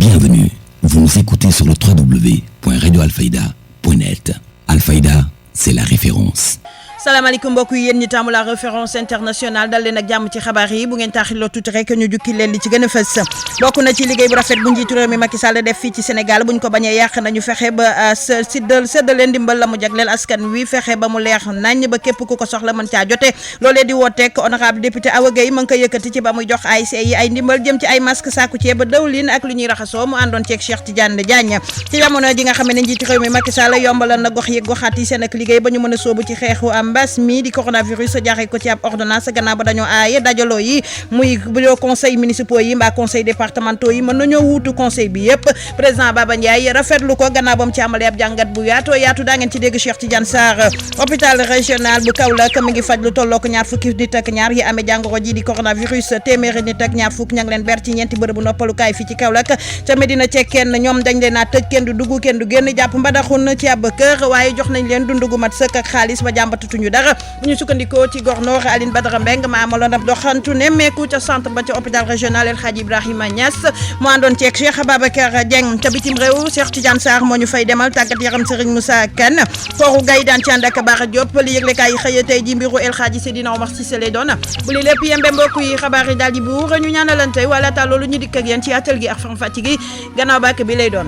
Bienvenue, vous nous écoutez sur le www.radioalfayda.net. Alfayda, c'est la référence. salaamaaleykum mbokk yi yéen ñi taamu la référence internationale dal leen ak jàmm ci xabaar yi bu ngeen taaxiloo tuuti rek ñu jukki leen li ci gën a fës bokk na ci liggéey bu rafet bu njiitu réew mi Macky Sall def fii ci Sénégal buñ ko bañee yàq nañu fexe ba séddal leen dimbal la mu jagleel askan wi fexe ba mu leer nañ ba képp ku ko soxla mën caa jote loolee di wooteek honorable député Awa Gueye ma ngi koy yëkkati ci ba muy jox ASC yi ay ndimbal jëm ci ay masque saaku ceeb ba dawlin ak lu ñuy raxasoo mu àndoon ceeg Cheikh Tidiane Diagne ci jamono ji nga xam ne njiitu réew mi Macky Sall yombalal na gox yi goxaat yi seen ak liggéey ba ñu mën a soobu ci xeexu mbas mi di coronavirus jaaxee ko ci ab ordonnance gannaaw ba dañoo aaye dajaloo yi muy bureau conseil municipaux yi mbaa conseil départementaux yi mën nañoo wuutu conseil bi yëpp président Baba Ndiaye rafetlu ko gannaaw ba mu ci amalee ab jàngat bu yaatu daa ngeen ci dégg Cheikh Tidiane Sarr hôpital régional bu Kaolack mi ngi faj lu tolloo ko ñaar fukki nit ak ñaar yi amee jàngoro ji di coronavirus téeméeri nit ak ñaar fukk ña ngi leen ber ci ñeenti bërëbu noppalukaay fii ci Kaolack ca Medina Cekkeen ñoom dañ leen a tëj kenn du dugg kenn du génn jàpp mbadaxun ci ab kër waaye jox nañ leen dundu gu mat sëkk ak xaalis ba jàmbatatuñu dara bu ñu sukkandikoo ci gornoor Aline Badara Mbeng ma amaloon ab doxantu nemmeeku ca centre ba ca hôpital régional El Hadji Ibrahima Niass mu àndoon ceeg Cheikh Babacar Dieng ca bitim réew Cheikh Tidiane Sarr moo ñu fay demal tàggat yaram Serigne Moussa Kane fooru gay daan ci ànd ak Bara Diop li yëglekaay yi xëy tey ji mbiru El Hadji Seydina Omar Cissé lay doon bu li lépp yembe mbokk yi xabaar yi daal di buur ñu ñaanalante wala ta loolu ñu dikk ak yéen ci atal gi ak faram fàcc gi gannaaw bàkk bi lay doon.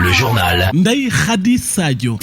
Le journal Ndeye Khady Sadio.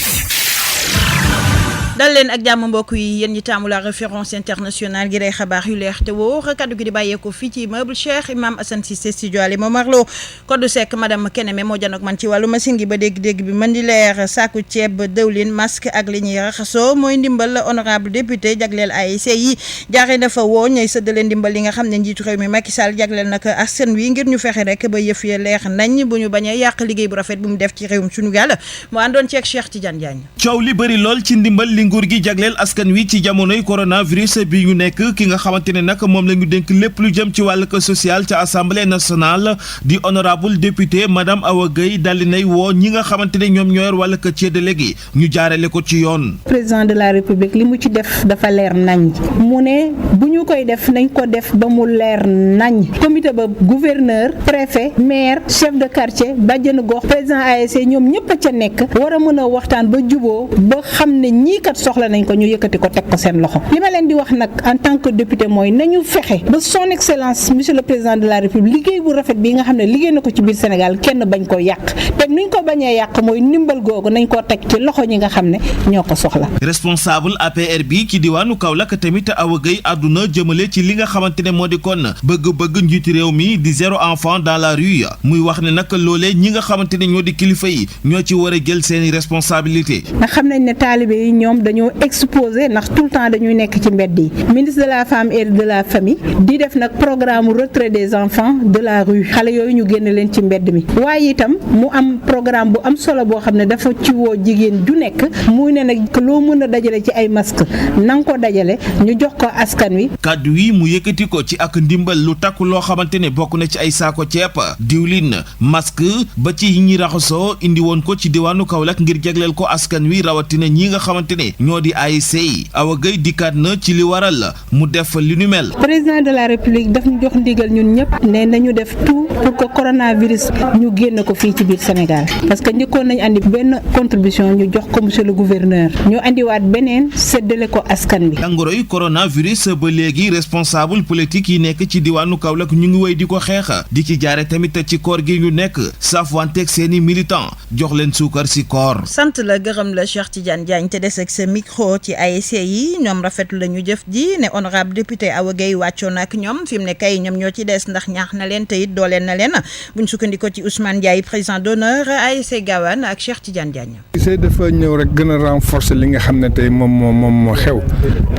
dal leen ak jàmm mbokk yi yéen ñi taamu la référence internationale gi day xabaar yu leer te wóor kaddu gi di bàyyeeko fii ci immeuble Cheikh Imam Assane Cissé studio Ali Momar Lo Kodou Seck madame Keneme moo janoog man ci wàllu machine gi ba dégg-dégg bi mën di leer saaku ceeb dëwlin masque ak li ñuy raxasoo mooy ndimbal honorable député jagleel ASC yi jaaree dafa woo ñooy sëddale ndimbal li nga xam ne njiitu réew mi Macky Sall jagleel nag askan wi ngir ñu fexe rek ba yëf ya leer nañ bu ñu bañ a yàq liggéey bu rafet bu mu def ci réewum Sénégal mu àndoon ceeg Cheikh Tidiane Diagne. coow li bëri lool ci ndimbal nguur gi jagleel askan wi ci jamonoy coronavirus bi ñu nekk ki nga xamante ne nag moom la ñu dénk lépp lu jëm ci wàllu social ca assemblée nationale di honorable député madame Awa Gueye daal di nay woo ñi nga xamante ne ñoom ñoo yor wàllu ceedale gi ñu jaarale ko ci yoon. président de la république li mu ci def dafa leer nañ mu ne bu ñu koy def nañ ko def ba mu leer nañ comité ba gouverneur préfet maire chef de quartier bàjjenu gox président ASC ñoom ñëpp a ca nekk war a mën a waxtaan ba juboo ba xam ne ñii kat soxla nañ ko ñu yëkkati ko teg ko seen loxo li ma leen di wax nag en tant que député mooy nañu fexe ba son excellence monsieur le président de la république liggéey bu rafet bi nga xam ne liggéey na ko ci biir Sénégal kenn bañ ko yàq te nuñ ko bañee yàq mooy ndimbal googu nañ ko teg ci loxo ñi nga xam ne ñoo ko soxla. responsable APR bi ci diwaanu Kaolack tamit Awa Gueye àdduna jëmale ci li nga xamante ne moo di kon bëgg-bëgg njiitu réew mi di zéro enfant dans la rue muy wax ne nag loolee ñi nga xamante ne ñoo di kilifa yi ñoo ci war a jël seeni responsabilité ndax xam nañ ne taalibe yi ñoom dañoo exposé ndax tout le temps dañuy nekk ci mbedd yi ministre de la femme et de la famille di def nag programme retrait des enfants de la rue xale yooyu ñu génn leen ci mbedd mi waaye itam mu am programme bu am solo boo xam ne dafa ci woo jigéen ju nekk muy ne nag loo mën a dajale ci ay masque na nga ko dajale ñu jox ko askan wi. kàddu yi mu yëkkati ko ci ak ndimbal lu takku loo xamante ne bokk na ci ay saako ceeb diwlin masque ba ci yi ñuy raxasoo indi woon ko ci diwaanu Kaolack ngir jagleel ko askan wi rawatina ñi nga xamante ne ñoo di ASC Awa Gueye dikkaat na ci li waral mu def li nu mel. président de la république daf ñu jox ndigal ñun ñëpp ne nañu def tout pour que coronavirus ñu génn ko fii ci biir Sénégal parce que njëkkoon nañ andi benn contribution ñu jox ko monsieur le gouverneur ñu andiwaat beneen séddale ko askan bi. jàngoroy coronavirus ba léegi responsable politique yi nekk ci diwaanu Kaolack ñu ngi wéy di ko xeex di ci jaare tamit ci koor gi ñu nekk saafuwanteeg seeni militant jox leen suukar si koor. sant la gërëm la Cheikh Tidiane Diagne te des ak sa micro ci ASC yi ñoom rafetlu la ñu jëf ji ne honorable député Awa Gueye wàccoon ak ñoom fi mu ne kay ñoom ñoo ci des ndax ñaax na leen te it dooleel na leen buñ sukkandikoo ci Ousmane Ndiaye président d'honneur ASC Gawane ak Cheikh Tidiane Diagne. gisee dafa ñëw rek gën a renforcer li nga xam ne tey moom moo xew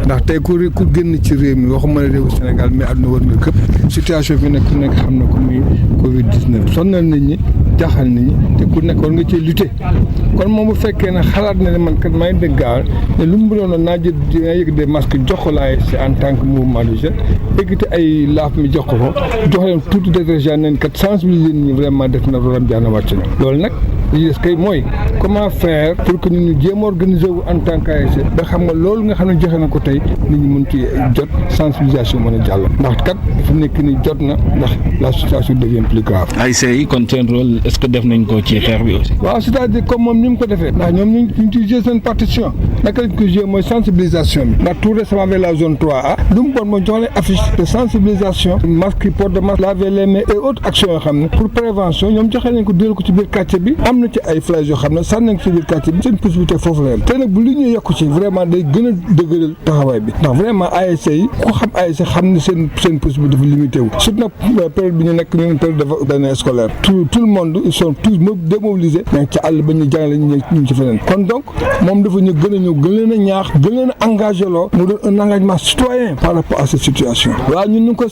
ndax tey ku génn ci réew mi waxuma ne réewu Sénégal mais àdduna war nga këpp situation bi nag ku nekk xam na ko muy Covid 19 sonnal nit ñi jaaxal nit ñi te ku nekk war nga cee lutter kon moom bu fekkee ne xalaat na ne man kat maa ngi dégg gaaw ne lu mu doon naa jël dinaa yëg des masques jox ko laay en tant que mouvement de jeunes yëkkati ay laaf mi jox ko jox leen tuuti déjà nañ kat sensibiliser nit ñi vraiment def na roram jaana wàcc na loolu nag li des kay mooy comment faire pour que ñun ñu jéem a organiser wu en tant qu'ASC ba xam nga loolu nga xam ne joxe na ko tey nit ñi mën ci jot sensibilisation mën a jàll ndax kat fi nekk ni jot na ndax la situation devient plus grave. ASC yi kon seen rôle est-ce que def nañ ko ci xeex bi aussi. waaw c'est-à-dire comme moom ni mu ko defee ndax ñoom ñu ngi joué seen partition naka lañ ko joué mooy sensibilisation bi ndax tout récemment avec la zone 3A lu mu bon mooy jox leen affiche de sensibilisation masque port de masque laver les mains et autres actions yoo xam ne pour prévention ñoom joxe nañ ko dugal ko ci biir quartier bi am na ci ay flèches yoo xam ne sànni nañ ko ci biir quartier bi seen possibilité foofu la yem te nag bu li ñuy yokku ci vraiment day gën a dëgëral taxawaay bi ndax vraiment ASC yi ku xam ASC xam ne seen possibilité dafa limité wu surtout nag période bi ñu nekk ñu ngi période d'année scolaire tout le monde ils sont tous démobilisés mais ci àll ba ñu jàngale ñu ci feneen kon donc moom dafa ñu gën a ñëw gën leen a ñaax gën leen a engagé loo mu doon un engagement citoyen par rapport à cette situation waaw ñun ñu ngi koy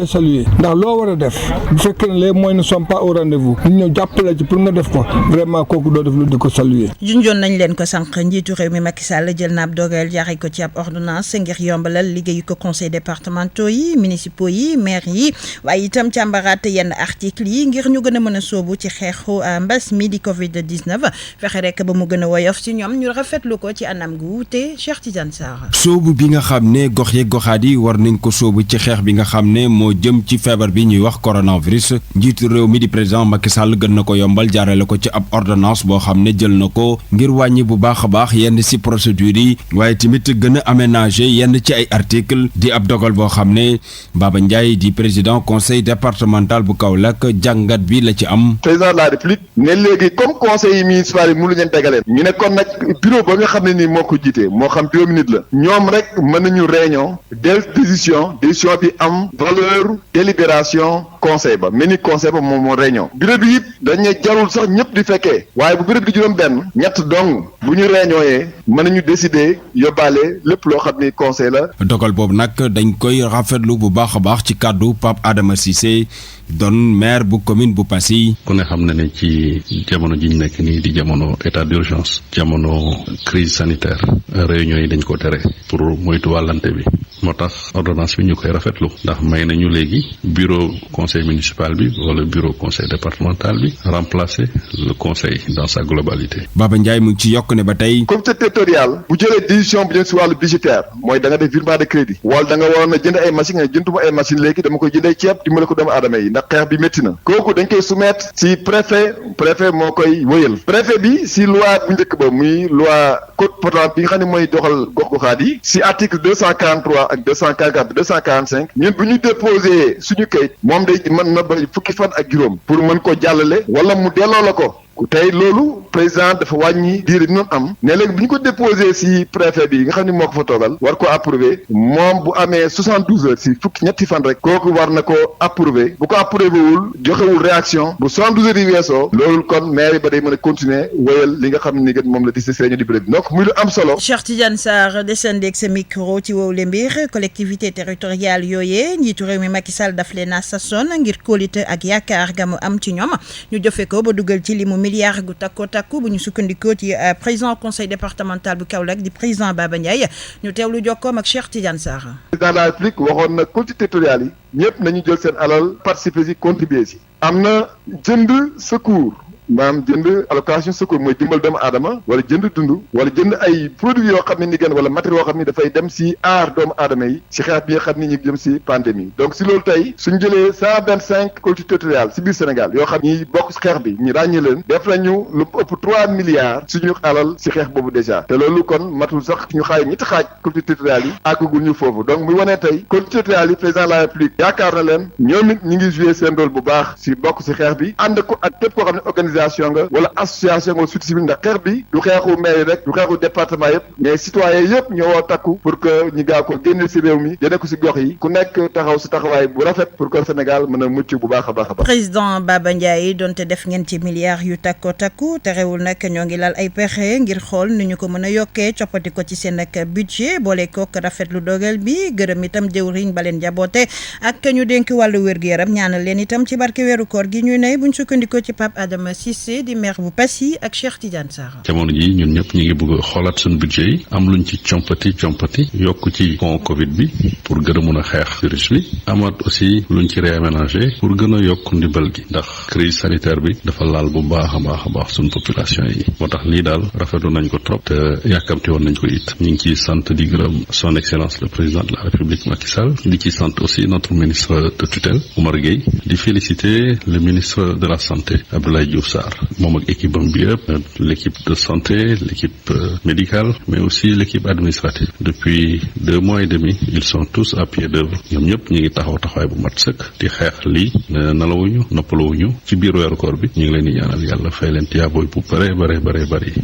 saluer ndax loo war a def bu fekkee ne les moyens ne sont pas au rendez-vous ñu ñëw jàppale ci pour nga def ko vraiment kooku doo def lu di ko saluer. junjoon nañ leen ko sànq njiitu réew mi Macky Sall jël na ab dogal jaaree ko ci ab ordonnance ngir yombalal liggéeyu ko conseil départementaux yi municipaux yi maire yi waaye itam càmbaraat yenn article yi ngir ñu gën a mën a sóobu ci xeexu mbas mi di Covid-19 fexe rek ba mu gën a woyof ci ñoom ñu rafetlu ko ci anam gu wuute Cheikh Tidiane Sarr. sóobu bi nga xam ne gox yeeg goxaat yi war nañ ko sóobu ci xeex bi nga xam ne moo jëm ci feebar bi ñuy wax coronavirus njiitu réew mi di président Macky Sall gën na ko yombal jaarale ko ci ab ordonnance boo xam ne jël na ko ngir wàññi bu baax a baax yenn ci procédures yi waaye tamit gën a aménager yenn ci ay article di ab dogal boo xam ne Baba Ndiaye di président conseil départemental bu Kaolack jàngat bi la ci am. président de la république ne léegi comme conseil municipal yi mënu leen tegaleen ñu ne kon nag bureau ba nga xam ne nii moo ko jiite moo xam bureau minute la ñoom rek mën nañu réunion del décision bi am valeur délibération conseil ba mel ni conseil ba moom moo réunion bureau bi it dañ ne jarul sax ñëpp di fekkee waaye bu bureau bi di juróom benn ñett dong bu ñu réunion mën nañu décider yóbbaale lépp loo xam ni conseil la. dogal boobu nag dañ koy rafetlu bu baax a baax ci kàddu Pape Adama Cissé doon maire bu commune bu Passy. ku ne xam na ne ci jamono ji ñu nekk nii di jamono état d'urgence jamono crise sanitaire réunion yi dañ ko tere pour moytu wàllante bi moo tax ordonnance bi ñu koy rafetlu ndax may nañu léegi bureau conseil municipal bi wala bureau conseil départemental bi remplacer le conseil dans sa globalité. Baba Ndiaye mu ngi ci yokk ne ba tey. comité territorial bu jëlee décision bu jëm si wàllu budgétaire mooy da nga def virement de crédit wala da nga waroon a jënd ay machine nga jënduma ay machine léegi dama koy jëndee ceeb dimbale ko doomu aadama yi ndax xeex bi métti na kooku dañ koy soumettre si préfet moo koy wëyal préfet bi si loi bu njëkk ba muy loi code portant bi nga xam ne mooy doxal gox-goxaat yi si article 243 ak 244 245 ñun bu ñu déposé suñu kayit moom day mën na ba fukki fan ak juróom pour mën ko jàllale wala mu delloo la ko tey loolu président dafa wàññi diir bi noonu am ne léegi bu ñu ko déposé si préfet bi nga xam ne moo ko fa toogal war ko approuvé moom bu amee 72 heures si fukki ñetti fan rek kooku war na ko approuvé bu ko approuvé wul joxewul réaction bu 72 heures yi weesoo loolu kon maire ba day mën a continuer wéyal li nga xam ne ni gën moom la di si réunion du bureau bi donc muy lu am solo. Cheikh Tidiane Sarr desandeeg sa micro ci wow le mbir collectivité territoriale yooyee njiitu réew mi Macky Sall daf leen a sasoon ngir kóolite ak yaakaar ga mu am ci ñoom ñu jëfe ko ba dugal ci limu milliard gu takku bu ñu sukkandikoo ci président conseil départemental bu Kaolack di président Baba Ndiaye ñu teewlu jokkoom ak Cheikh Tidiane Sarr. président de la République waxoon na collectivités territoriales yi ñëpp nañu jël seen alal participer si contribuer si. am na jënd secours. maanaam jënd allocation secours mooy dimbal doomu aadama wala jënd dund wala jënd ay produits yoo xam ne ni gën wala matériel yoo xam ne dafay dem si aar doomu aadama yi si xeex bi nga xam ne ñu jëm si pandémie donc si loolu tey suñ jëlee 125 collectivités territoriales si biir Sénégal yoo xam ñi bokk si xeex bi ñu ràññee leen def nañu lu ëpp 3 milliards suñu alal si xeex boobu déjà te loolu kon matul sax ñu xaaj ñetti xaaj collectivités territoriales yi àggagul ñu foofu donc muy wanee tey collectivités territoriales yi président de la République yaakaar na leen ñoom it ñu ngi jouer seen rôle bu baax si bokk si xeex bi ànd ko ak képp koo xam ne organisation nga wala association nga société civile ndax xeex bi du xeexu maire rek du xeexu département yëpp mais citoyen yëpp ñoo war takku pour que ñu gaaw ko génne si réew mi génne ko si gox yi ku nekk taxaw si taxawaay bu rafet pour que Sénégal mën a mucc bu baax a baax a baax. président Baba Ndiaye donte def ngeen ci milliards yu takko takku terewul nag ñoo ngi lal ay pexe ngir xool ni ñu ko mën a yokkee coppati ko ci seen ak budget boole kook rafetlu dogal bi gërëm itam jëwriñ ba leen jaboote ak ñu dénk wàllu wér-gu-yaram ñaanal leen itam ci barke weeru koor gi ñuy ne buñ sukkandikoo ci Pape Adama Cissé di maire bu Passy ak Cheikh Tidiane Sarr. jamono ji ñun ñëpp ñu ngi bëgg a xoolaat suñu budget yi am luñ ci compati yokk ci fond Covid bi pour gën a mun a xeex virus bi amaat aussi luñ ci réaménager pour gën a yokk ndimbal gi ndax crise sanitaire bi dafa laal bu baax a baax suñu population yi moo tax lii daal rafetlu nañ ko trop te yàkkamti woon nañ ko it ñu ngi ciy sant di gërëm son excellence le président de la République Macky Sall di ci sant aussi notre ministre de tutelle Oumar Gueye di féliciter le ministre de la santé Abdoulaye Diouf Sarr moom ak équipe am bi yëpp l'équipe de santé l'équipe médicale mais aussi l'équipe administrative depuis 2 mois et demi ils sont tous à pied d'œuvre ñoom ñëpp ñu ngi taxawaay bu mat sëkk di xeex lii nalawuñu noppalawuñu ci biir weeru koor bi ñu ngi leen di ñaanal yàlla fay leen tiyaabooy bu bare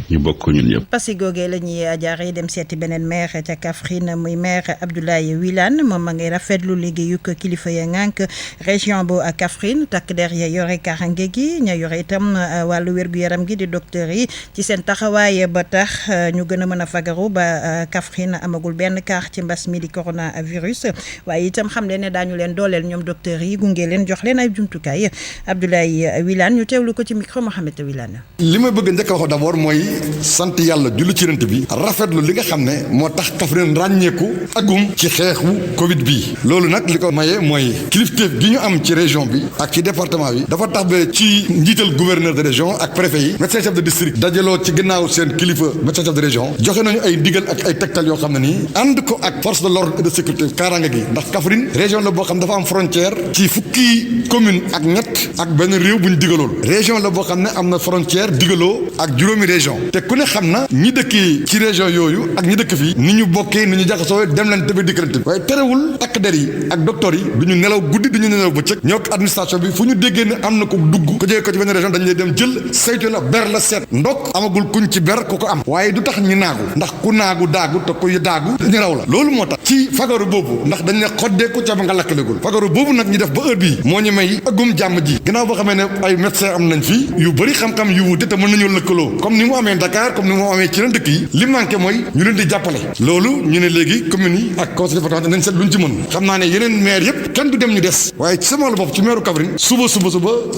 ñu bokk ñun ñëpp. Passy googee la ñuy jaaree dem seeti beneen maire ca Kaffrine muy maire Abdoulaye Wilane moom ma ngay rafetlu liggéeyu kilifa ya ngànk région bu Kaffrine takk der ya yore kaaraange gi ña yore itam wàllu wér-gu-yaram gi di docteur yi ci seen taxawaay ba tax ñu gën a mën a fagaru ba Kaffrine amagul benn cas ci mbas mi di coronavirus waaye itam xam leen ne daañu leen dooleel ñoom docteur yi gunge leen jox leen ay jumtukaay Abdoulaye Wilane ñu teewlu ko ci micro Mohamed Wilane. li ma bëgg njëkk a wax d'abord mooy sant yàlla julli ci Yonent bi rafetlu li nga xam ne moo tax Kaffrine ràññeeku agum ci xeexu Covid bii loolu nag li ko maye mooy kilifteef gi ñu am ci région bi ak ci département bi dafa tax ba ci njiital gouverneur de région ak préfet yi médecin chef de district dajaloo ci ginnaaw seen kilifa médecin chef de région joxe nañu ay digal ak ay tegtal yoo xam ne nii ànd ko ak force de l'ordre et de sécurité kaaraange gi ndax Kaffrine région la boo xam dafa am frontière ci fukki commune ak ñett ak benn réew bu ñu digalool région la boo xam ne am na frontière digaloo ak juróomi région te ku ne xam na ñi dëkk ci région yooyu ak ñi dëkk fii ni ñu bokkee ni ñu jaxasoo dem leen tëbi dikkalante waaye terewul takk der yi ak docteur yi du ñu nelaw guddi du ñu nelaw bëccëg ñoo ko administration bi fu ñu déggee ne am na ko dugg ko jógee ko ci benn région dañu lay dem jël saytu la ber la seet ndok amagul kuñ ci ber ku ko am waaye du tax ñi naagu ndax ku naagu daagu te kuy daagu ñu raw la loolu moo tax ci fagaru boobu ndax dañ ne xoddeeku ca ba nga lakkalegul fagaru boobu nag ñu def ba heure bii moo ñu may ëggum jàmm ji gannaaw boo xamee ne ay médecin am nañ fi yu bëri xam-xam yu wuute te mën nañoo lëkkaloo comme ni mu amee Dakar comme ni mu amee ci yeneen dëkk yi li manqué mooy ñu leen di jàppale loolu ñu ne léegi communes yi ak conseil départemental nañ seet luñ ci mën xam naa ne yeneen maire yëpp kenn du dem ñu des waaye ci sama wàllu bopp ci maire Kaffrine suba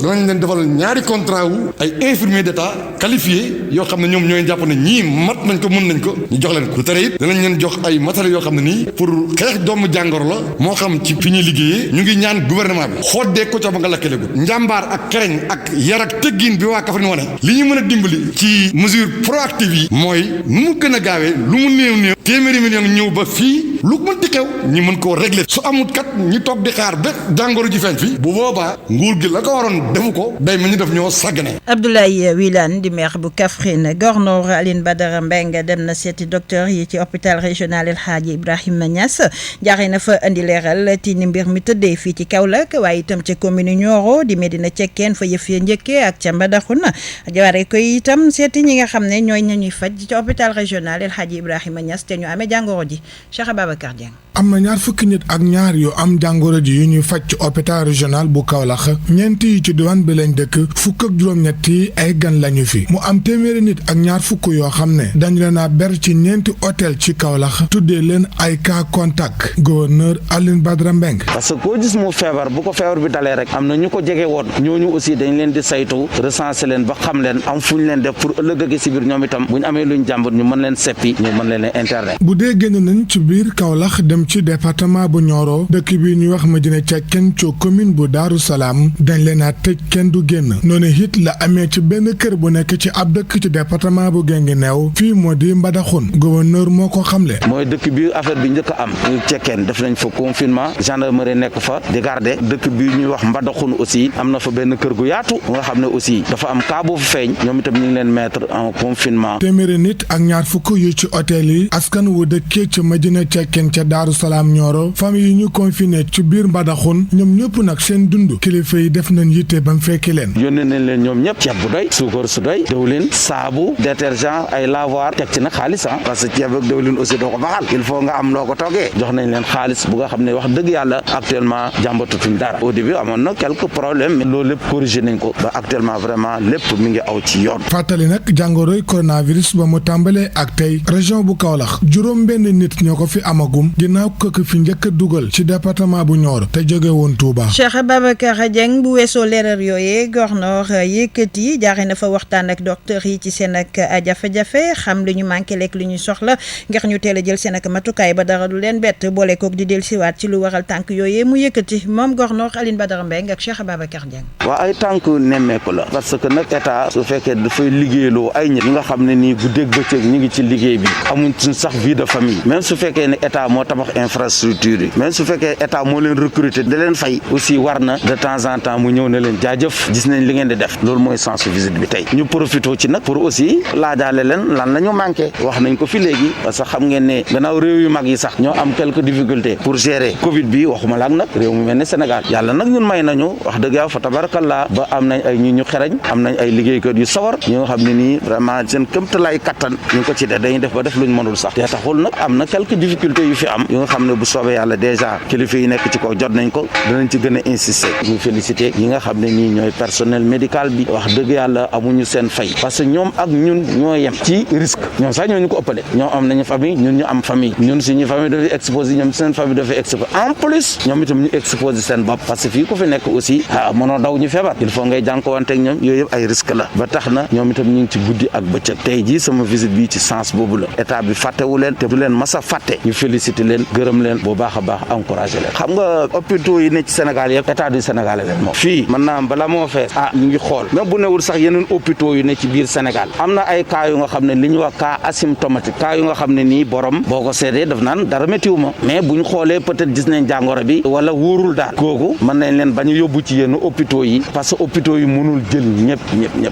danañ leen defal ñaari contrat wu ay infirmiers d'état qualifiés yoo xam ne ñoom ñooy jàpp ne ñii mat nañ ko mën nañ ko ñu jox leen ko lu tere it danañ leen jox ay matériels yoo xam ne nii pour xeex doomu jàngoro la moo xam ci fi ñuy liggéeyee ñu ngi ñaan gouvernement bi xoddee ko ca ba nga lakkalegul njàmbaar ak kereñ ak yar ak teggin bi waa Kaffrine wane li ñu mën a dimbali ci mesure proactive yi mooy nu mu gën a gaawee lu mu néew téeméeri million ñëw ba fii lu mënti xew ñi mën koo régler su amut kat ñi toog di xaar ba jàngoro ji feeñ fi bu boobaa nguur gi la ko waroon defu ko day mel ni daf ñoo sàggane. Abdoulaye Wilane di maire bu Kaffrine Gornoor Aline Badara Mbengue dem na seeti docteur yi ci hôpital régional El Hadji Ibrahima Niass jaaree na fa andi leeral ti ni mbir mi tëddee fii ci Kaolack waaye itam ca commune Nioro di Medina Cekkeen fa yëf ya njëkkee ak ca Mbadakhoune jaaree koy itam seeti ñi nga xam ne ñooy ñuy faj ci hôpital régional El Hadji Ibrahima Niass te ñu amee jàngoro ji Cheikh Ababacar Dieng. am na ñaar fukki nit ak ñaar yu am jàngoro ji yu ñuy faj ci hôpital régional bu Kaolack ñeent yi ci diwaan bi lañ dëkk fukk ak juróom-ñett yi ay gan lañu fi mu am téeméeri nit ak ñaar fukk yoo xam ne dañu leen a ber ci ñeenti hôtel ci Kaolack tuddee leen ay cas contact gouverneur Aline Badara Mbengue. parce que koo gis mu feebar bu ko feebar bi dalee rek am na ñu ko jege woon ñooñu aussi dañ leen di saytu recenser leen ba xam leen am fu ñu leen def pour ëllëg si biir ñoom itam bu ñu amee luñ jàmbat ñu mën leen seppi ñu mën leen internet. bu dee génn nañ ci biir Kaolack dem ci département bu Nioro dëkk bi ñuy wax Medina Cekkeen ci commune bu Daaru Salaam dañ leen a tëj kenn du génn noonu it la amee ci benn kër bu nekk ci ab dëkk ci département bu Guinguinéo fii moo di Mbadakhoune gouverneur moo ko xamle. mooy dëkk bi affaire bi njëkk a am ñu Cekkeen def nañ fa confinement gendarmerie nekk fa di garder dëkk bi ñuy wax Mbadakhoune aussi am na fa benn kër gu yaatu nga xam ne aussi dafa am cas bu fa feeñ ñoom itam ñu ngi leen mettre en confinement. téeméeri nit ak ñaar fukk yu ci hôtel yi askan wu dëkkee ci Medina Cekkeen ca Daaru Salaam Nioro famille yi ñu confiné ci biir Mbadakhoune ñoom ñëpp nag seen dund kilifa yi def nañ yitte ba mu fekki leen. yónnee nañ leen ñoom ñëpp ceeb bu doy suukar su doy diwlin saabu détergent ay lavoir teg ci nag xaalis parce que ceeb ak diwlin aussi doo ko baxal il faut nga am loo ko toggee jox nañ leen xaalis bu nga xam ne wax dëgg yàlla actuellement jàmbatutuñ dara au début amoon na quelques problèmes mais loolu lépp corrigé nañ ko ba actuellement vraiment lépp mi ngi aw ci yoon. fàttali nag jàngoroy coronavirus ba mu tàmbalee ak tey région bu Kaolack juróom benn nit ñoo ko fi amagum ginnaaw gannaaw ko fi njëkk a dugal ci département bu Nioro te jóge woon Touba. Cheikh Babacar Dieng bu weesoo leeral yooyee gornoor yëkkati jaare na fa waxtaan ak docteur yi ci seen ak jafe-jafe xam li ñu manqué lekk li ñu soxla ngir ñu teel a jël seen ak matukaay ba dara du leen bett boole kook di dellusiwaat ci lu waral tànk yooyee mu yëkkati moom gornoor Aline Badara Mbengue ak Cheikh Babacar Dieng. waa ay tànk nemmeeku la parce que nag état su fekkee dafay liggéeyloo ay nit ñi nga xam ne nii guddeeg bëccëg ñu ngi ci liggéey bi amuñ suñ sax vie de famille même su fekkee ne état moo tabax infrastructure yi même su fekkee état moo leen recruter da leen fay aussi war na de temps en temps mu ñëw ne leen jaajëf gis nañ li ngeen di def loolu mooy sens visite bi tey ñu profité ci nag pour aussi laajaale leen lan la ñu manqué wax nañ ko fi léegi parce que xam ngeen ne gannaaw réew yu mag yi sax ñoo am quelques difficultés pour gérer Covid bi waxuma la ak nag réew mu mel ne Sénégal yàlla nag ñun may nañu wax dëgg yàlla fa tabarakallah ba am nañ ay ñu xereñ am nañ ay liggéeykat yu sawar ñi nga xam ne nii vraiment seen këmtalaay kattan ñu ngi ko ci def dañuy def ba def luñ mënul sax te taxul nag am na quelques difficultés yu fi am yu nga xam ne bu soobee yàlla déjà kilifa yi nekk ci kaw jot nañ ko danañ ci gën a insister ñu féliciter ñi nga xam ne nii ñooy personnel médical bi wax dëgg yàlla amuñu seen fay parce que ñoom ak ñun ñoo yem ci risque ñoom sax ñoo ñu ko ëppale ñoom am nañu famille ñun ñu am famille ñun suñu famille dafay exposé ñoom seen famille dafay exposé en plus ñoom itam ñu exposé seen bopp parce que fii ku fi nekk aussi mënoo daw ñu feebar il faut ngay jànkuwante ak ñoom yooyu yëpp ay risque la ba tax na ñoom itam ñu ngi ci guddi ak bëccëg tey jii sama visite bi ci sens boobu la état bi fàttewu leen te du leen mas a fàtte ñu féliciter leen gërëm leen bu baax a baax encouragé leen xam nga hôpitaux yi ne ci Sénégal yëpp état du Sénégal leen moom fii mën naa am bala moo fees ñu ngi xool même bu newul sax yeneen hôpitaux yu ne ci biir Sénégal am na ay cas yu nga xam ne li ñuy wax cas asymptomatique cas yu nga xam ne nii borom boo ko seetee daf naan dara méttiwu ma mais bu ñu xoolee peut-être gis nañ jàngoro bi wala wóorul daal kooku mën nañ leen bañ a yóbbu ci yenn hôpitaux yi parce que hôpitaux yi mënul jël ñëpp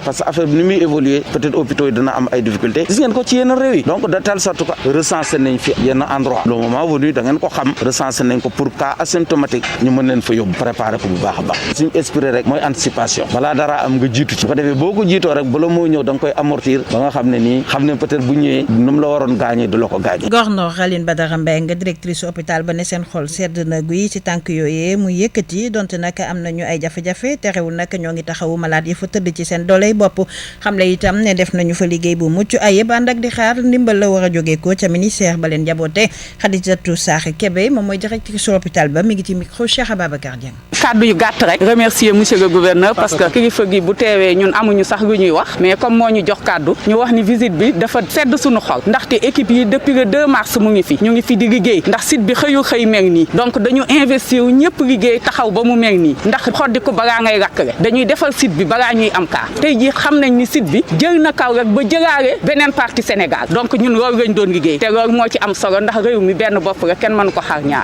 parce que affaire bi ni muy évoluer peut-être hôpitaux yi dina am ay difficultés gis ngeen ko ci yenn réew yi donc de telle sorte que recensé nañ fi yenn endroit le moment venu da ngeen ko xam recensé nañ ko pour cas asymptomatique ñu mën leen fa yóbbu préparer ko bu baax a baax suñu espérer rek mooy anticipation balaa dara am nga jiitu ci bu ko defee boo ko jiitoo rek bala moo ñëw da nga koy amortir ba nga xam ne nii xam ne peut-être bu ñëwee nu mu la waroon gaañee du la ko gaañee. Gornoor Aline Badara Mbengue directrice hôpital ba ne seen xol sedd na guy ci tànk yooyee mu yëkkati donte nag am nañu ay jafe-jafe terewul nag ñoo ngi taxawu malade yi fa tëdd ci seen dooley bopp xamle itam ne def nañu fa liggéey bu mucc ayib ànd ak di xaar ndimbal la war a jógee ko ca ministère ba leen jaboote Khadijatou Sakh Kébé moom mooy directrice hôpital ba mi ngi ci micro Cheikh Ababacar Dieng. kàddu yu gàtt rek remercier monsieur le gouverneur parce que kilifa gi bu teewee ñun amuñu sax lu ñuy wax mais comme moo ñu jox kàddu ñu wax ni visite bi dafa sedd suñu xol ndaxte équipe yi depuis le 2 mars mu ngi fi ñu ngi fi di liggéey ndax site bi xëy mel nii donc dañu investir ñëpp liggéey taxaw ba mu mel nii ndax xoddi ko balaa ngay rakkale dañuy defal site bi balaa ñuy am kaa tey jii xam nañ ni site bi jël na kaw rek ba jëlaale beneen partie Sénégal donc ñun loolu lañ doon liggéey te loolu moo ci am solo ndax réew mi benn bopp rek kenn mënu ko xaar ñaar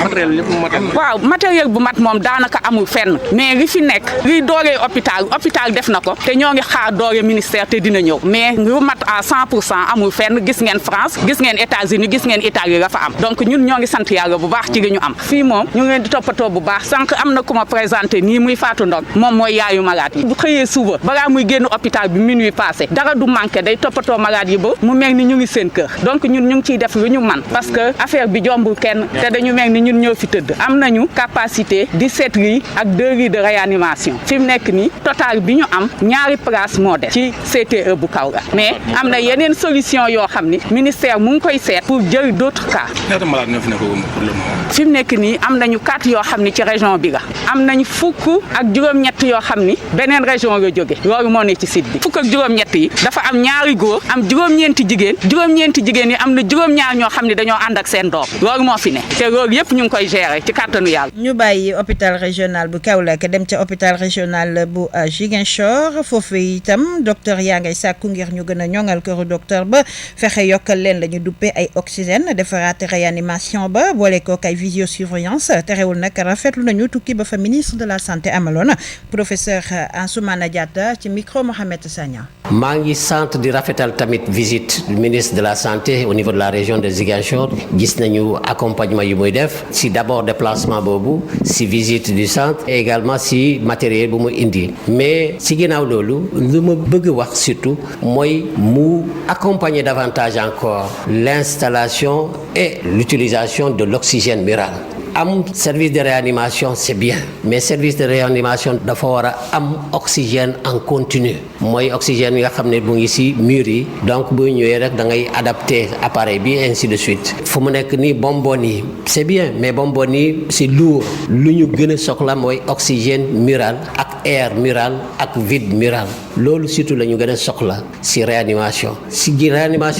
waaw matériel bu mat moom daanaka amul fenn mais li fi nekk liy dooree hôpital def na ko te ñoo ngi xaar doore ministère te dina ñëw mais lu mat à 100% amul fenn gis ngeen France gis ngeen États-Unis gis ngeen Italie la fa am donc ñun ñoo ngi sant yàlla bu baax ci li ñu am fii moom ñu ngi leen di toppatoo bu baax sànq am na ku ma présenté nii muy Fatou Ndong moom mooy yaayu malade yi bu xëyee suba balaa muy génn hôpital bi minuit passé dara du manqué day toppatoo malade yi ba mu mel ni ñu ngi seen kër donc ñun ñu ngi ciy def lu ñu man parce que affaire bi jombul kenn te dañu mel ni ñun ñoo fi tëdd am nañu capacité 17 lits ak 2 lits de réanimation fi mu nekk nii total bi ñu am ñaari place moo des ci CTE bu Kaolack mais am na yeneen solution yoo xam ni ministère mu ngi koy seet pour jël d'autres cas. ñaata malade ñoo fi nekk pour le moment. fi mu nekk nii am nañu 4 yoo xam ni ci région bi la am nañ fukk ak juróom-ñett yoo xam ni beneen région la jóge loolu moo ne ci site bi fukk ak juróom-ñett yi dafa am ñaari góor am juróom-ñeenti jigéen yi am na juróom-ñaar ñoo xam ni dañoo ànd ak seen doom loolu moo fi ne te loolu yëpp ñu ngi koy gérer ci kàttanu yàlla. ñu bàyyi hôpital régional bu Kaolack dem ca hôpital régional bu Ziguinchor foofu itam docteur yaa ngay sàkku ngir ñu gën a ñoŋal këru docteur ba fexe yokkal leen la ñu duppee ay oxygène defaraat réanimation ba boole kook ay visiosurveillance terewul nag rafetlu nañu tukki ba fa ministre de la santé amaloon professeur Ansoumana Diatta ci micro Mohamed Sagna. maa ngi sant di rafetal tamit visite du ministre de la santé au niveau de la région de Ziguinchor gis nañu accompagnement yu muy def si d'abord déplacement boobu si visite du centre et également si matériel bu mu indi mais si ginnaaw loolu lu ma bëgg wax surtout mooy mu accompagner davantage encore l'installation et l'utilisation de l'oxygène mural am service de réanimation c'est bien mais service de réanimation dafa war a am oxygène en continu mooy oxygène yi nga xam ne mu ngi ci mur yi donc bu ñëwee rek da ngay adapter appareil bi ainsi de suite fu mu nekk nii bonbonne yi c'est bien mais bonbonne yi c'est lourd lu ñu gën a soxla mooy oxygène mural ak air mural ak vide mural loolu surtout la ñu gën a soxla ci réanimation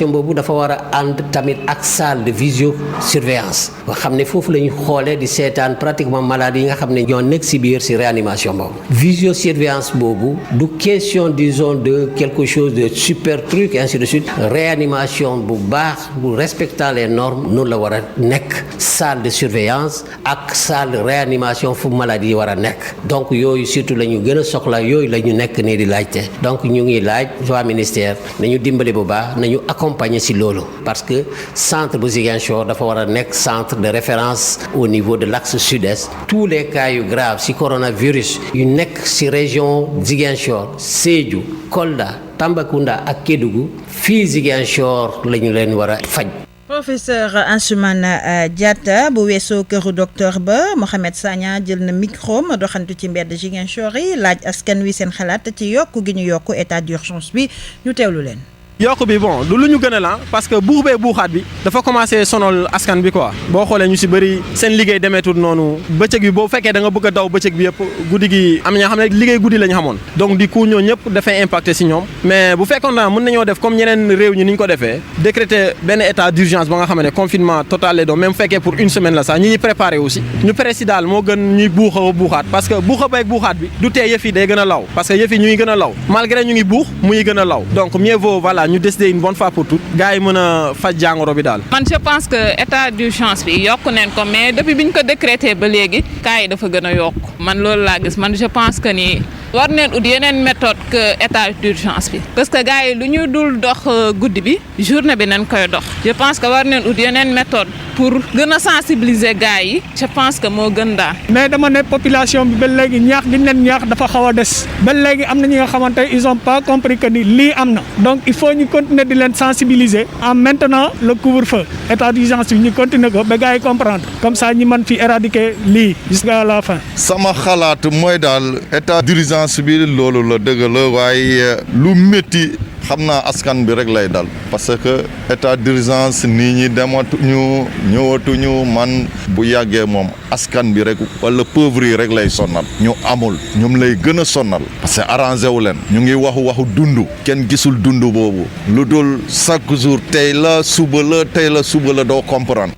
boobu dafa war a ànd tamit ak salle de visiosurveillance nga xam ne foofu la ñu xoolee di seetaan pratiquement malade yi nga xam ne ñoo nekk ci biir ci réanimation boobu visiosurveillance boobu du question disons de quelque chose de super truc ainsi de suite réanimation bu baax bu respectant les normes noonu la war a nekk salle de surveillance ak salle de réanimation fu malade yi war a nekk donc yooyu surtout la ñu gën a soxla yooyu la ñu nekk nii di laajte donc ñu ngi laaj waa ministère nañu dimbali bu baax nañu accompagner ci loolu parce que centre bu Ziguinchor dafa war a nekk centre de référence au niveau de l'axe sud-est tous les cas yu graves ci coronavirus yu nekk ci région Ziguinchor Sédhiou Kolda Tambacounda ak Kédougou fii Ziguinchor la ñu leen war a faj. Professeur Ansoumana Diatta bu weesoo këru docteur ba Mohamed Sagna jël na micro ma doxantu ci mbedd Ziguinchor yi laaj askan wi seen xalaat ci yokku gi ñu yokku état d'urgence bi ñu teewlu leen. yokk bi bon du lu ñu gën a la parce que buux bee buuxaat bi dafa commencé sonal askan bi quoi boo xoolee ñu ci bëri seen liggéey demeetul noonu bëccëg bi boo fekkee da nga bëgg a daw bëccëg bi yëpp guddi gi am ñoo xam ne liggéey guddi la ñu xamoon donc du coup ñoo ñëpp dafay impacté ci ñoom mais bu fekkoon naa mën nañoo def comme ñeneen réew ñi ni ñu ko defee décréter benn état d'urgence ba nga xam ne confinement total lay doon même bu fekkee pour une semaine la sax ñi préparé aussi ñu pare ci daal moo gën ñuy buuxa ba buuxaat parce que buuxa beeg buuxaat bi du tee yëf yi day gën a law parce que yëf yi ñu ngi gën a law malgré ñu ngi buux mu ngi gën a law donc mieux vaut voilà ñu décider une bonne fois pour toutes gars yi mën a faj jàngoro bi daal. man je pense que état d'urgence bi yokk neen ko mais depuis bi ñu ko décrété ba léegi cas yi dafa gën a yokk man loolu laa gis man je pense que ni war neen ut yeneen méthode que état d'urgence bi parce que gars yi lu ñu dul dox guddi bi journée bi nañ koy dox je pense que war neen ut yeneen méthode pour gën a sensibiliser gars yi je pense que moo gën daal. mais dama ne population bi ba léegi ñaax gi leen ñaax dafa xaw a des ba léegi am na ñi nga xamante ils ont pas compris que ni lii am na donc il faut ñu continuer di leen sensibiliser en maintenant le couvre-feu état d'urgence bi ñu continuer ko ba gars yi comprendre comme ça ñi mën fi éradiquer lii jusqu'à la fin. sama xalaat mooy daal état d'urgence bi loolu la dëgg la waaye lu métti xam naa askan bi rek lay dal parce que état d'urgence nit ñi dematuñu ñëwatuñu man bu yàggee moom askan bi rek wala pauvre yi rek lay sonnal ñu amul ñoom lay gën a sonnal parce que arrangé wu leen ñu ngi waxu dund kenn gisul dund boobu lu dul chaque jour tey la suba la doo comprendre.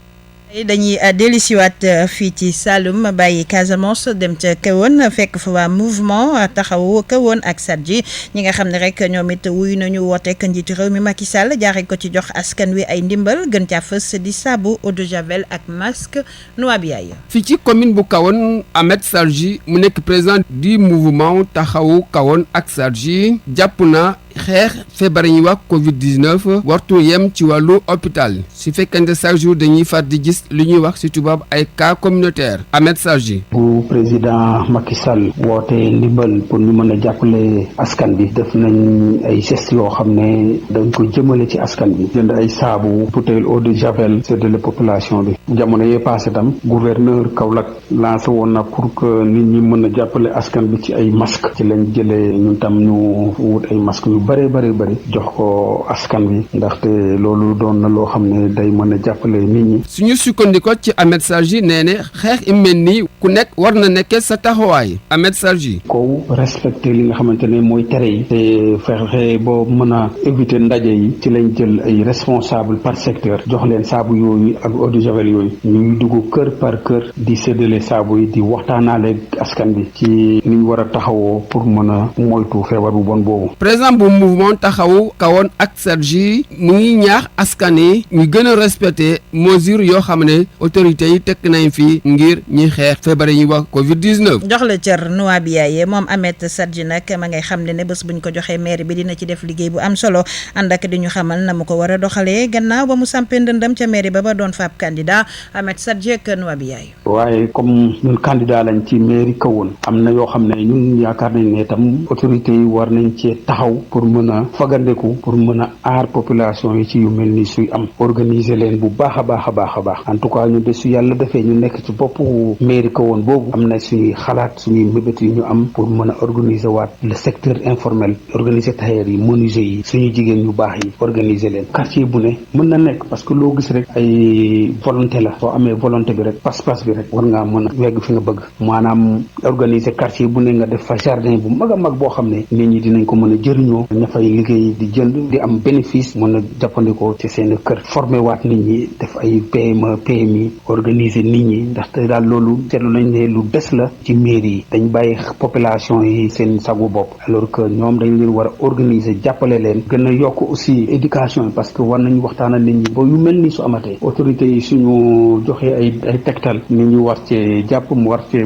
dañuy dellusiwaat fii ci Saloum bàyyi Casamance dem ca Kahone fekk fa waa mouvement taxawu Kahone ak Sadji ñi nga xam ne rek ñoom it wuyu nañu wooteek njiitu réew mi Macky Sall jaaree ko ci jox askan wi ay ndimbal gën caa fës di saabu eau de javel ak masque noa bi yaay. fii ci commune bu Kahone Ahmed Sadji mu nekk président du mouvement taxawu Kahone ak Sadji jàpp na xeex feebar yi ñuy wax Covid-19 wartu yem ci wàllu hôpital su fekkente chaque jour dañuy far di gis li ñuy wax ci tubaab ay cas communautaire Ahmed Sadji. bu président Macky Sall woote ndimbal pour ñu mën a jàppale askan bi def nañ ay gestes yoo xam ne dañ ko jëmale ci askan bi jënd ay saabu bouteille eau de javel séddale population bi jamono yee passé tam gouverneur Kaolack lancé woon na pour que nit ñi mën a jàppale askan bi ci ay masques ci lañ jëlee ñun tam ñu wut ay masques yu bëri jox ko askan bi ndaxte loolu doon na loo xam ne day mën a jàppale nit ñi. suñu sukkandiko ci Ahmed Sadji nee ne xeex i mel nii ku nekk war na nekkee sa taxawaay Ahmed Sadji. ko respecté li nga xamante ne mooy tere yi te fexe boo mën a éviter ndaje yi ci lañ jël ay responsable par secteur jox leen saabu yooyu ak eau de javel yooyu ñuy dugg kër par kër di séddale saabu yi di waxtaanaale askan bi ci ni ñu war a taxawoo pour mën a moytu feebar bu bon boobu. président bu mouvement taxawu Kahone ak Sadji mu ngi ñaax askan yi ñu gën a respecté mesures yoo xam ne autorités yi tekk nañ fi ngir ñi xeex feebar yi ñuy wax Covid-19. jox la cër noa bi yaayee moom Ahmed Sadji nag ma ngay xam ne bés buñ ko joxee maire bi dina ci def liggéey bu am solo ànd ak di ñu xamal na mu ko war a doxalee gannaaw ba mu sampee ndëndam ca maire ba doon faab candidat Ahmed Sadji ak noa bi yaay. waaye comme ñun candidat lañ ci mairie Kahone am na yoo xam ne ñun yaakaar nañ ne tam autorités yi war nañ cee taxaw pour mën a fagandeku pour mën a aar population yi ci yu mel ni suy am organiser leen bu baax a baax a baax a baax en tout cas ñu de su yàlla defee ñu nekk ci boppu mairie ko woon boobu am na suñuy xalaat suñuy mébét yu ñu am pour mën a organiser waat le secteur informel organiser tailleur yi menuisier yi suñu jigéen yu baax yi organiser leen quartier bu ne mën na nekk parce que loo gis rek ay volonté la soo amee volonté bi rek pas-pas bi rek war ngaa mën a wegg fi nga bëgg maanaam organiser quartier bu ne nga def fa jardin bu mag a mag boo xam ne nit ñi dinañ ko mën a jëriñoo ña fay liggéey di jënd di am bénéfice mën a jàppandikoo ci seen kër former waat nit ñi def ay PME PMI organiser nit ñi ndaxte daal loolu seetlu nañ ne lu des la ci mairie yi dañ bàyyi population yi seen sagu bopp alors que ñoom dañ leen war a organiser jàppale leen gën a yokk aussi éducation yi parce que war nañu waxtaanal nit ñi ba yu mel ni su amatee autorités yi suñu joxee ay tegtal nit ñi war cee jàpp mu war cee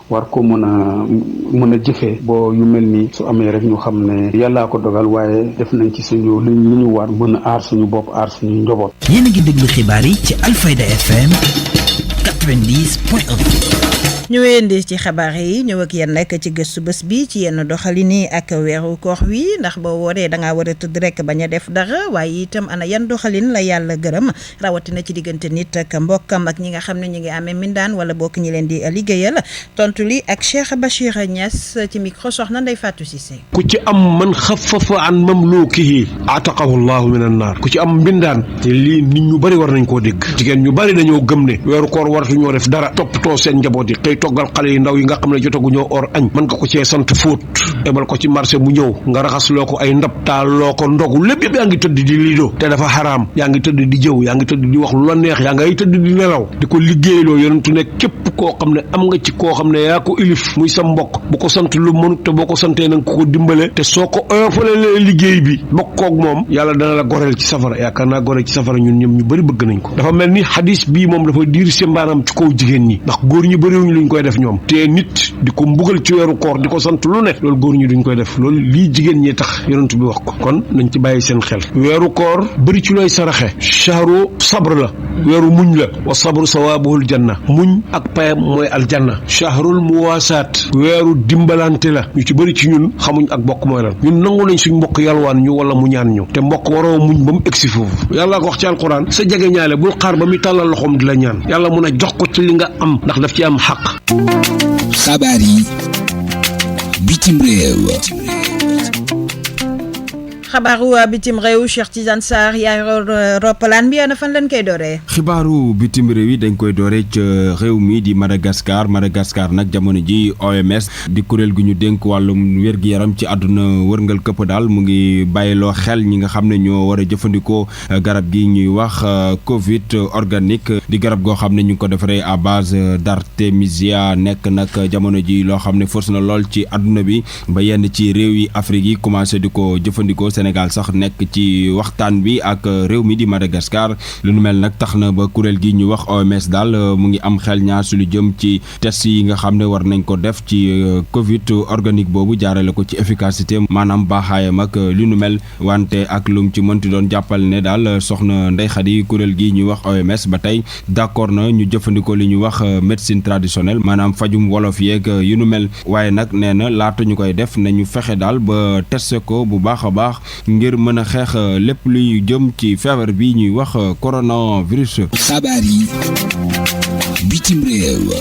war ko mën a jëfee boo yu mel ni su amee rek ñu xam ne yàllaa ko dogal waaye def nañ ci suñu lu ñu war mën a aar suñu bopp aar suñu njaboot. yéen a ngi déglu xibaar yi ci Alfayda FM 90.1. ñu wéyandi ci xabaar yi ñëw ak yéen nag ci gëstu bés bi ci yenn doxalin yi ak weeru koor wi ndax boo wooree da ngaa war a tëdd rek bañ a def dara waaye itam ana yan doxalin la yàlla gërëm rawatina ci diggante nit ak mbokkam ak ñi nga xam ne ñu ngi amee mindaan wala bokk ñi leen di liggéeyal tontu li ak Cheikh Bachir Niass ci micro soxna Ndeye Fatou Cissé. ku ci am man xafafa an mamlukihi ataqahu llahu min an naar ku ci am mbindaan te lii nit ñu bëri war nañ koo dégg jigéen ñu bëri dañoo gëm ne weeru koor waratu ñoo def dara toppatoo seen njaboot yi toggal xale yi ndaw yi nga xam ne jotagu ñoo or añ mën nga ko cee sant fóot ebal ko ci marché mu ñëw nga raxas loo ko ay ndab taal loo ko ndogu lépp yëpp yaa ngi tëdd di lido te dafa xaraam yaa ngi tëdd di jëw yaa ngi tëdd di wax lu la neex yaa ngay tëdd di nelaw di ko liggéeyloo yonentu ne képp koo xam ne am nga ci koo xam ne yaa ko ilif muy sa mbokk bu ko sant lu mënut te boo ko santee nanga ko dimbale te soo ko oyofalee liggéey bi bokkoog moom yàlla dana la goreel ci safara yaakaar naa goreel ci safara ñun ñoom ñu bëri bëgg nañ ko dafa mel ni hadis bii moom dafa diir si mbaanam ci kaw jigéen ñi ndax góor ñi bëriwuñu luñ koy def ñoom te nit di ko mbugal ci weeru koor di ko sant lu ne loolu góor ñi duñ koy def loolu lii jigéen ñi tax yonent bi wax ko kon nañ ci bàyyi seen xel weeru koor bëri ci looy saraxe shahru sabr la weeru muñ la wa sabru sawaabuhul janna muñ ak payam mooy aljanna shahrul muwaasaat weeru dimbalante la ñu ci bëri ci ñun xamuñ ak mbokk mooy lan ñun nangu nañ suñ mbokk yalwaan ñu wala mu ñaan ñu te mbokk waroo muñ ba mu egsi foofu yàlla ko wax ci alquran sa jege ñaale bul xaar ba muy tàllal loxoom di la ñaan yàlla mun a jox ko ci li nga am ndax daf ci am xaq. xabaar yi bitim réew. xabaaru bitim réew Cheikh Tidiane Sarr yaay roppalaan bi ana fan lañ koy dooree. xibaaru bitim réew yi dañ koy dooree ca réew mi di Madagascar nag jamono ji OMS di kuréel gu ñu dénk wàllum wér-gi-yaram ci àdduna wërngal këpp daal mu ngi bàyyiloo xel ñi nga xam ne ñoo war a jëfandikoo garab gi ñuy wax Covid organique di garab goo xam ne ñu ngi ko defaree à base d'artémisia nekk nag jamono ji loo xam ne force na lool ci àdduna bi ba yenn ci réew yi Afrique yi commencé di ko jëfandikoo. Sénégal sax nekk ci waxtaan bi ak réew mi di Madagascar lu nu mel nag tax na ba kuréel gi ñu wax OMS daal mu ngi am xel ñaar su lu jëm ci test yi nga xam ne war nañ ko def ci Covid organique boobu jaarale ko ci efficacité maanaam baaxaayam ak lu nu mel wante ak lum ci mënti doon jàppal ne daal soxna Ndeye Khady kuréel gi ñuy wax OMS ba tey d'accord na ñu jëfandikoo li ñuy wax médecine traditionnelle maanaam fajum wolof yeeg yu nu mel waaye nag nee na laata ñu koy def nañu fexe daal ba testé ko bu baax a baax ngir mën a xeex lépp luy jëm ci feebar bi ñuy wax coronavirus. xabaar yi bitim réew.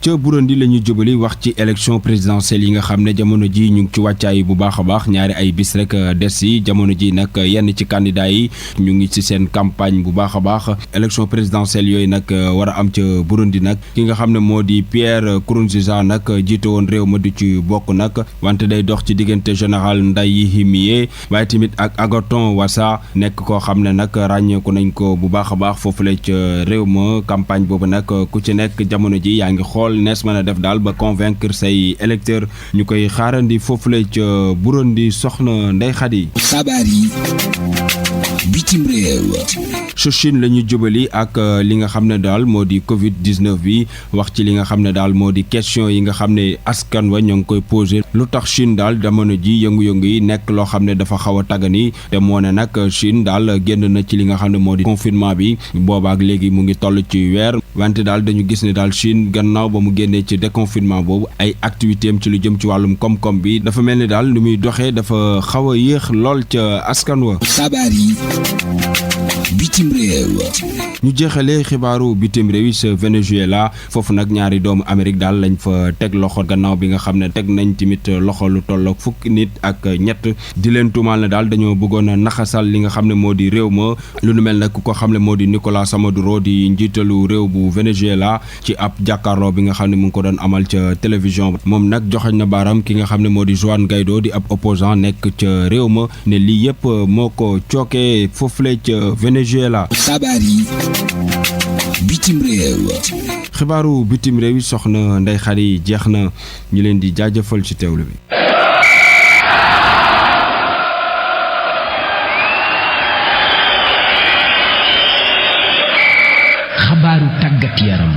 ca Burundi la ñu jubali wax ci élection présidentielle yi nga xam ne jamono ji ñu ngi ci wàccaay bu baax a baax ñaari ay bis rek des yi jamono ji nag yenn ci candidat yi ñu ngi ci seen campagne bu baax a baax élection présidentielle yooyu nag war a am ca Burundi nag ki nga xam ne moo di Pierre Nkurunziza nag jiite woon réew ma du ci bokk nag wante day dox ci diggante général Ndayishimiye waaye tamit ak Agathon Rwasa nekk koo xam ne nag ràññeeku nañ ko bu baax a baax foofu la ca réew ma campagne boobu nag ku ci nekk jamono ji yaa ngi xool nees mën a def daal ba convaincre say électeurs ñu koy xaarandi foofu la ca Burundi soxna Ndeye Khady. xabaar yi bitim réew. Chine la ñu jubali ak li nga xam ne daal moo di Covid 19 bi wax ci li nga xam ne daal moo di question yi nga xam ne askan wa ñoo ngi koy posé lu tax Chine daal jamono ji yëngu-yëngu yi nekk loo xam ne dafa xaw a tagani te moo ne nag Chine daal génn na ci li nga xam ne moo di confinement bi boobaak léegi mu ngi toll ci weer wante daal dañu gis ne daal Chine gannaaw ba mu génnee ci déconfinement boobu ay activité am ci lu jëm ci wàllum koom-koom bi dafa mel ni daal lu muy doxee dafa xaw a yéex lool ca askan wa. xabaar yi bitim réew. ñu jeexalee xibaaru bitim réew yi sa Venezuela foofu nag ñaari doomu Amérique daal lañ fa teg loxo gannaaw bi nga xam ne teg nañ tamit loxo lu tollook fukki nit ak ñett di leen tuumaal ne daal dañoo bëggoon a naxasal li nga xam ne moo di réew ma lu nu mel nag ku ko xam ne moo di Nicolás Maduro di njiitalu réew bu Venezuela ci ab jàkkaarloo bi nga xam ne mu ngi ko doon amal ca télévision moom nag joxañ na baaram ki nga xam ne moo di Juan Guaidó di ab opposant nekk ca réew ma ne lii yëpp moo ko cookee foofule ca Venezuela. xabaar yi bitim réew. xibaaru bitim réew yi soxna Ndey Xari jeex na ñu leen di jaajëfal ci teewlu bi. xabaaru tàggat yaram.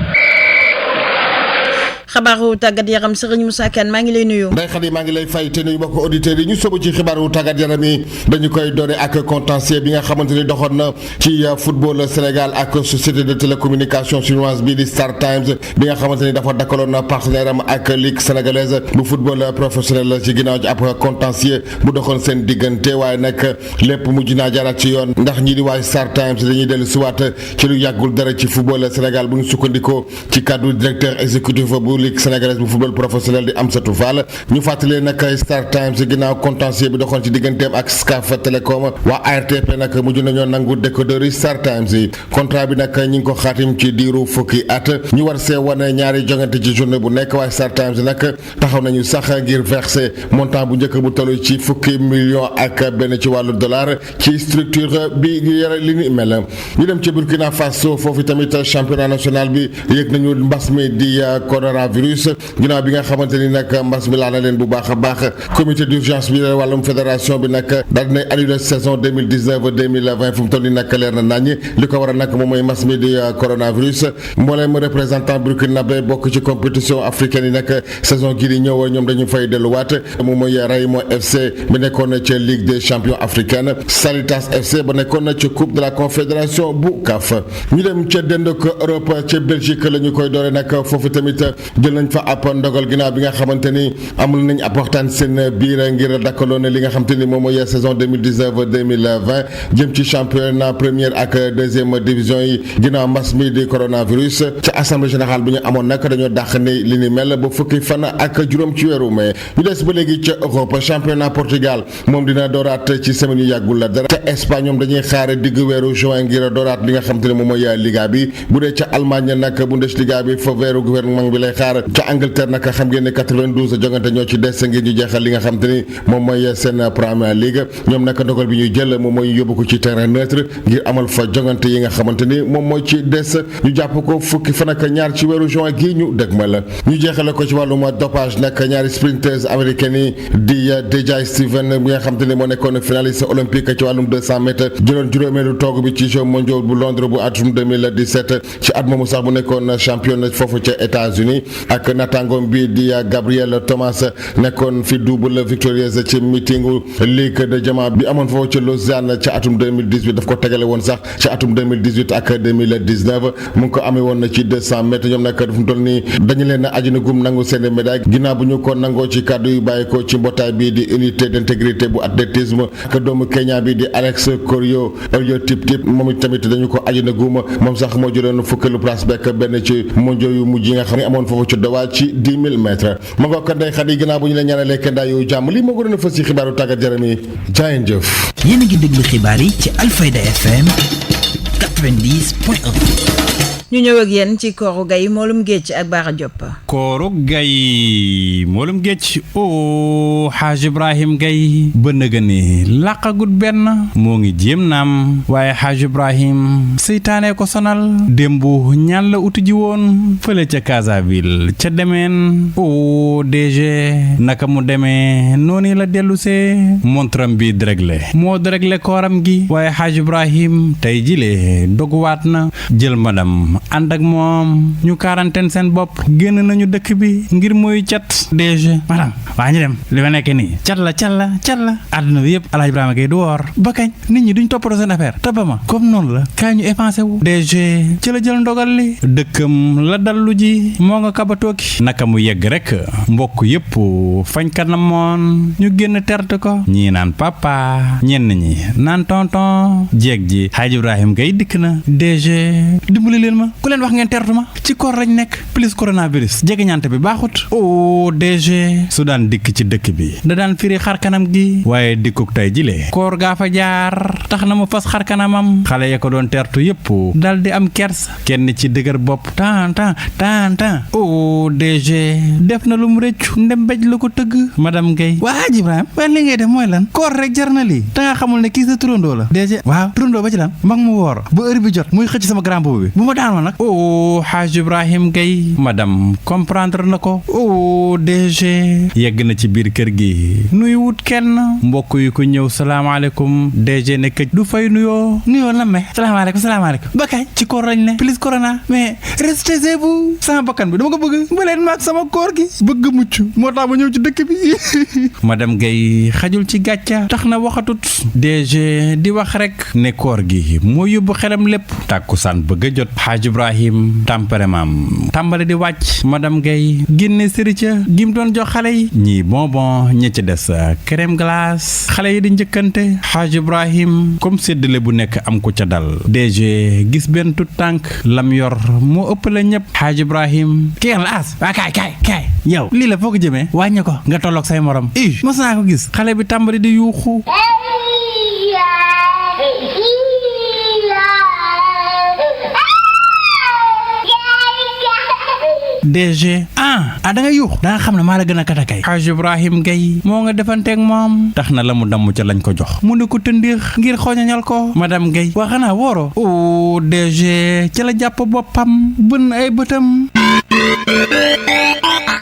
xabaaru tàggat yaram Serigne Moussa Kane maa ngi lay nuyu. Ndeye Khady maa ngi lay fay te nuyu mbokk auditeurs yi ñu sobu ci xibaaru tàggat yaram yi dañu koy doore ak contentieux bi nga xamante ni doxoon na ci football Sénégal ak société de télécommunication chinoise bi di Star Times bi nga xamante ni dafa dakkaloon partenaire am ak ligue sénégalaise bu football professionnel ci ginnaaw ci ab contentieux bu doxoon seen diggante waaye nag lépp mujj naa jaaraat ci yoon ndax ñi di waay Star Times dañuy dellu siwaat ci lu yàggul dara ci football Sénégal bu ñu sukkandikoo ci cadre directeur exécutif bu ligue sénégalaise bu football professionnel di Amsatou Fall ñu fàttalee nag Star Times ginnaaw contentieux bi doxoon ci digganteem ak Scaf Télécom waa ARTP nag mujj nañoo nangu décodeur yi Star Times yi contrat bi nag ñi ngi ko xaatim ci diiru fukki at ñu war see wane ñaari jongante ci journée bu nekk waaye Star Times nag taxaw nañu sax ngir verser montant bu njëkk bu tollu ci fukki million ak benn ci wàllu dollar ci structure bi yore li ni mel ñu dem ci Burkina Faso foofu tamit championnat national bi yëg nañu mbas mi di coronavirus ginnaaw bi nga xamante ni nag mbas mi laa na leen bu baax a baax comité d'urgence bi wàllum fédération bi nag daal dinay annulé saison 2019-2020 fu mu toll nii nag leer na nañ li ko war a nag moom mooy mbas mi di coronavirus mbooleem représentant burkinabé bokk ci compétition africaine yi nag saison gii di ñëw ñoom dañu fay delluwaat moom mooy Raimo FC bi nekkoon ca Ligue des champions africaine Salitas FC ba nekkoon ca Coupe de la confédération bu CAF ñu dem ca dend ko Europe ca Belgique la ñu koy doore nag foofu tamit jël nañ fa ab ndogal ginnaaw bi nga xamante ni amul nañ ab waxtaan seen biir ngir dakkaloon li nga xamante ni moom mooy saison 2019-2020 jëm ci championnat première ak deuxième division yi ginnaaw mbas mi di coronavirus ca assemblée générale bi ñu amoon nag dañoo dàq ni li ni mel ba fukki fan ak juróom ci weeru mai ñu des ba léegi ca Europe championnat Portugal moom dina dooraat ci semaine yu yàggul la dara ca Espagne ñoom dañuy xaar digg weeru juin ngir dooraat li nga xamante ni moom mooy Liga bi bu dee ca Allemagne nag Bundesliga bi fa weeru gouvernement bi lay xaar ca Angleterre nag xam ngeen ne 92 jongante ñoo ci des ngir ñu jeexal li nga xam te ni moom mooy seen Premier League ñoom nag ndogal bi ñuy jël moom mooy yóbbu ko ci terrain neutre ngir amal fa jongante yi nga xamante ni moom mooy ci des ñu jàpp ko fukki fan ak ñaar ci weeru juin gii ñu dëgmal ñu jeexale ko ci wàllum dopage nag ñaari sprinters américains yi di Deja Steven bi nga xam te ni moo nekkoon finaliste olympique ci wàllum 200 mètres jëloon juróomeelu toog bi ci jeux mondiaux bu Londres bu atum 2017 ci at moomu sax bu nekkoon champion foofu ca États-Unis ak natangoom bi di Gabriel Thomas nekkoon fi double victorieuse ci meetingu Ligue de Diamant bi amoon foofu ci Lausanne ca atum 2018 daf ko tegale woon sax ci atum 2018 ak 2019 mu ngi ko amee woon ci 200 mètres ñoom nag fu mu toll nii dañu leen a ajina gum nangu seen médaille ginnaaw bu ñu ko nangoo ci kàddu yu bàyyi ko ci mbootaay bi di unité d'intégrité bu athlétisme ak doomu Kenya bi di Alex Korio Tip Tip moom tamit dañu ko ajina gum moom sax moo jëloon fukkeelu place bekk benn ci mondiaux yu mujj yi nga xam ne amoon foofu ci Doha ci 10 000 mètres ma nga ko Ndeye Khady ginnaaw bu ñu leen ñaanalee kenn daa yow jàmm lii moo gënoon a fës ci xibaaru tàggat yaram yi jaayen jëf. yéen a ngi déglu xibaar yi ci Alfayda FM 90.1. ñu ñëw ak yéen ci kooru gay moolum géej ak Bara Diop. kooru gay moolum géej o Haaj Ibrahim Gay ba nëga ni làqagut benn moo ngi jéem naam waaye Haaj Ibrahim seytaane ko sonal démb ñaan la uti ji woon fële ca Casaville ca demeen o DG naka mu demee noonu la dellusee montram bi déréglé moo déréglé kooram gi waaye Haaj Ibrahim tey jile doguwaat na jël madam ànd ak moom ñu quarantaine seen bopp génn nañu dëkk bi ngir mooy cat DG madam waa ñu dem li ma nekk nii cat la àdduna bi yëpp Alaaji Ibrahima Gay du woor ba kañ nit ñi duñ toppatoo seen affaire te ba ma comme noonu la kaay ñu épensé wu DG ci la jël ndogal li dëkkam la dallu ji moo nga kabatooki naka mu yegg rek mbokk yëpp fañ kanam moon ñu génn terte ko ñii naan papa ñenn ñi naan tonton jeeg ji Haaj Ibrahima Gay dikk na DG dimbali leen ma ku leen wax ngeen tertu ma ci koor lañ nekk plus coronavirus jege ñante bi baaxut o DG su daan dikk ci dëkk bi da daan firi xar kanam gi waaye dikkuk tey jile koor gaa fa jaar tax na mu fas xar kanamam xale ya ko doon tertu yëpp dal di am kers kenn ci dëgër bopp tan o DG def na lu mu rëccu ndem béj la ko tëgg madame Gay waa Haaj Ibrahima waaye li ngay def mooy lan koor rek jar na lii da nga xamul ne kii sa turandoo la DG waaw turandoo ba ci lan mag mu woor ba heure bi jot muy xëcc sama grand boobu bi bu ma daan ma nag o Haaj Ibrahima Gay madame comprendre na ko o DG yegg na ci biir kër gi nuy wut kenn mbokk yu ko ñëw salaamaaleykum DG ne këj du fay nuyoo la me salaamaaleykum ba kañ ci koor lañ ne plus corona mais restez chez vous sama bakkan bi dama ko bëgg ba leen maag sama koor gi bëgg mucc moo tax ba ñëw ci dëkk bi madame Gay xajul ci gàcca tax na waxatut DG di wax rek ne koor gi moo yóbbu xelam lépp tàkkusaan bëgg a jot Haaj Ibrahim tempérament tàmbali di wàcc madame Gay génne sërica gim doon jox xale yi ñii bonbon ñi ci des crème glace xale yi di njëkkante Haaj Ibrahim comme séddale bu nekk am ko ca dal DG gis benn tut tànk lam yor moo ëpp la ñëpp Haaj Ibrahim kii la as waa kaay yow lii la foo ko jëmee wàññe ko nga tolloog say morom mos naa ko gis xale bi tàmbali di yuuxu DG da nga yuux da nga xam ne maa la gën a katakay Haaj Ibrahima Gay moo nga defanteeg moom tax na la mu damm ca lañ ko jox mu ne ko tëndiix ngir xooñañal ko madame Gay waa xanaa wooro o DG ca la jàpp boppam bën ay bëtam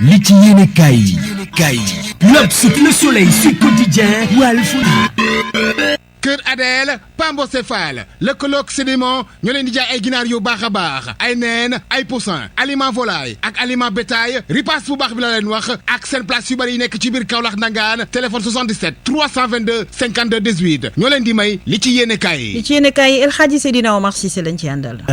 li ci yéene kaay L'Obs, Le Soleil, Sud Quotidien, Walf Kër Adel Pambocéphale lëkkaloog sédiment ñoo leen di jaay ay ginaar yu baax a baax ay neen ay poussin aliment volaille ak aliment bétail ripaas bu baax bi la leen wax ak seen place yu bëri yi nekk ci biir Kaolack Ndangaan téléphone 77 322 52 18 ñoo leen di may li ci yéene kaay li ci yéene kaay El Hadji Seydina Omar Cissé lañ ci àndal.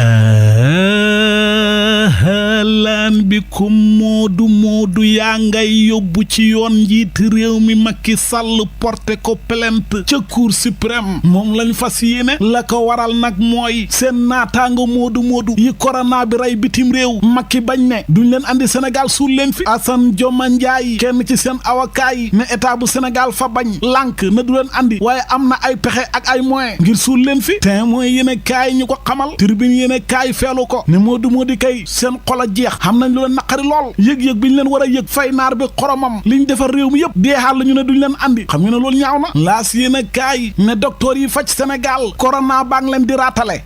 laan bi ku moodu yaa ngay yóbbu ci yoon njiit réew mi Macky Sall porté ko plainte ca Cour suprême moom lañ fas yéene la ko waral nag mooy seen naataango moodu yi corona bi rey bitim réew Macky bañ ne duñ leen andi Sénégal suul leen fi Assane Dioma Ndiaye kenn ci seen avocat yi ne état bu Sénégal fa bañ lànk na du leen andi waaye am na ay pexe ak ay moyens ngir suul leen fi te mooy yéene kaay ñu ko xamal Tribune yéene kaay feelu ko ne moodu kay seen xol a jeex xam nañ lu leen naqari lool yëg-yëg bi ñu leen war a yëg fay naar bi xoromam liñ defar réew mi yëpp deexaal la ñu ne duñ leen andi xam nga ne loolu ñaaw na laas yéene kaay ne docteur yi faj Sénégal corona baa ngi leen di raatale